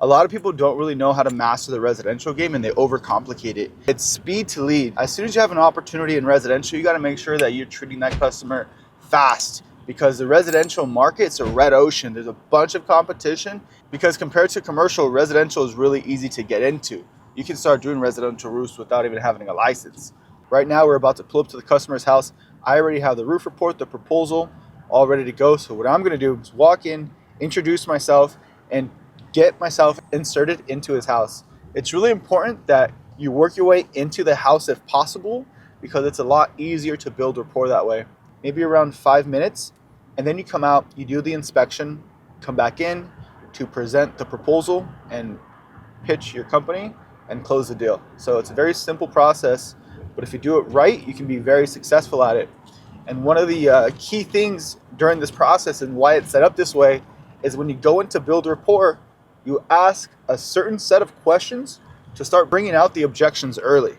A lot of people don't really know how to master the residential game and they overcomplicate it. It's speed to lead. As soon as you have an opportunity in residential, you got to make sure that you're treating that customer fast, because the residential market's a red ocean. There's a bunch of competition, because compared to commercial, residential is really easy to get into. You can start doing residential roofs without even having a license. Right now, we're about to pull up to the customer's house. I already have the roof report, the proposal, all ready to go. So what I'm gonna do is walk in, introduce myself, and get myself inserted into his house. It's really important that you work your way into the house if possible, because it's a lot easier to build rapport that way. Maybe around 5 minutes, and then you come out, you do the inspection, come back in to present the proposal and pitch your company and close the deal. So it's a very simple process, but if you do it right, you can be very successful at it. And one of the key things during this process and why it's set up this way is when you go into build rapport, you ask a certain set of questions to start bringing out the objections early.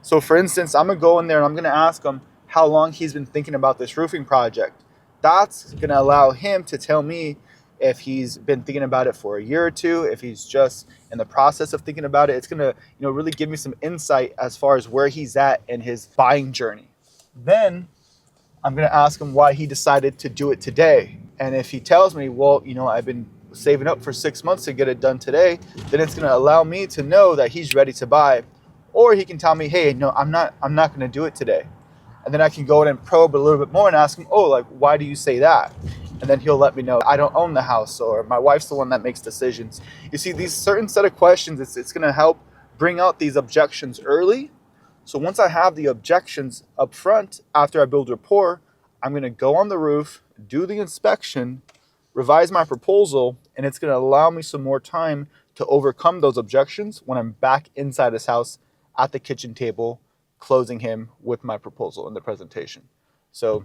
So for instance, I'm gonna go in there and I'm gonna ask him how long he's been thinking about this roofing project. That's gonna allow him to tell me if he's been thinking about it for a year or two, if he's just in the process of thinking about it. It's gonna, really give me some insight as far as where he's at in his buying journey. Then I'm gonna ask him why he decided to do it today. And if he tells me, well, I've been saving up for 6 months to get it done today, then it's gonna allow me to know that he's ready to buy. Or he can tell me, hey, no, I'm not gonna do it today. And then I can go in and probe a little bit more and ask him, why do you say that? And then he'll let me know, I don't own the house, or my wife's the one that makes decisions. You see, these certain set of questions, it's gonna help bring out these objections early. So once I have the objections up front, after I build rapport, I'm gonna go on the roof, do the inspection, revise my proposal, and it's gonna allow me some more time to overcome those objections when I'm back inside his house at the kitchen table, closing him with my proposal in the presentation. So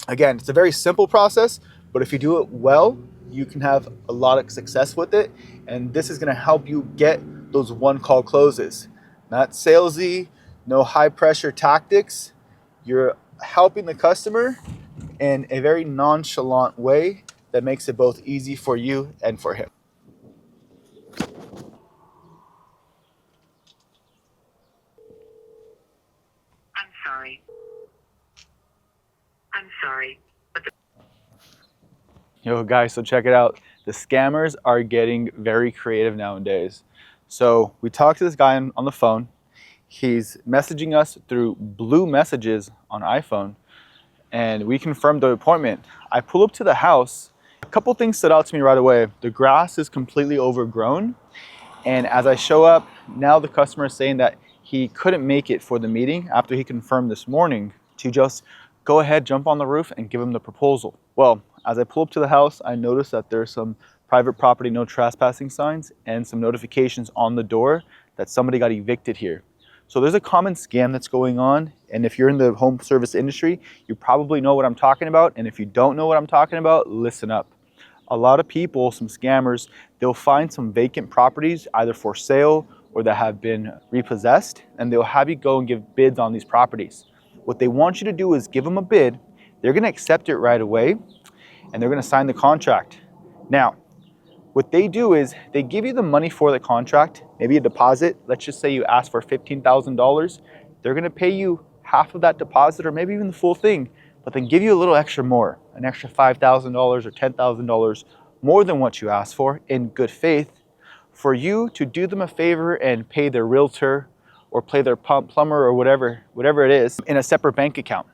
again, it's a very simple process, but if you do it well, you can have a lot of success with it. And this is gonna help you get those one-call closes. Not salesy, no high pressure tactics. You're helping the customer in a very nonchalant way that makes it both easy for you and for him. I'm sorry. Yo guys, so check it out. The scammers are getting very creative nowadays. So we talked to this guy on the phone. He's messaging us through blue messages on iPhone, and we confirmed the appointment. I pull up to the house. A couple things stood out to me right away. The grass is completely overgrown. And as I show up, now the customer is saying that he couldn't make it for the meeting after he confirmed this morning to just go ahead, jump on the roof and give him the proposal. Well, as I pull up to the house, I noticed that there's some private property no trespassing signs and some notifications on the door that somebody got evicted here. So there's a common scam that's going on. And if you're in the home service industry, you probably know what I'm talking about. And if you don't know what I'm talking about, listen up. A lot of people, some scammers, they'll find some vacant properties either for sale or that have been repossessed, and they'll have you go and give bids on these properties. What they want you to do is give them a bid. They're gonna accept it right away, and they're gonna sign the contract. Now, what they do is they give you the money for the contract, maybe a deposit. Let's just say you ask for $15,000. They're gonna pay you half of that deposit or maybe even the full thing, but then give you a little extra more, an extra $5,000 or $10,000 more than what you asked for in good faith for you to do them a favor and pay their realtor or pay their plumber or whatever it is in a separate bank account.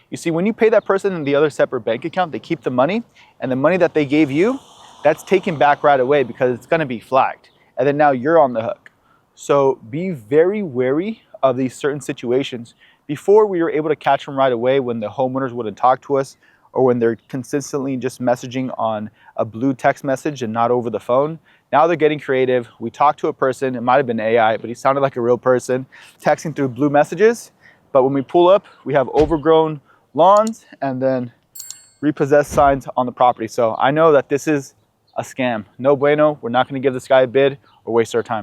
You see, when you pay that person in the other separate bank account, they keep the money, and the money that they gave you, that's taken back right away because it's gonna be flagged. And then now you're on the hook. So be very wary of these certain situations. Before, we were able to catch them right away when the homeowners wouldn't talk to us or when they're consistently just messaging on a blue text message and not over the phone. Now they're getting creative. We talked to a person, it might've been AI, but he sounded like a real person, texting through blue messages. But when we pull up, we have overgrown lawns and then repossessed signs on the property. So I know that this is a scam. No bueno, we're not gonna give this guy a bid or waste our time.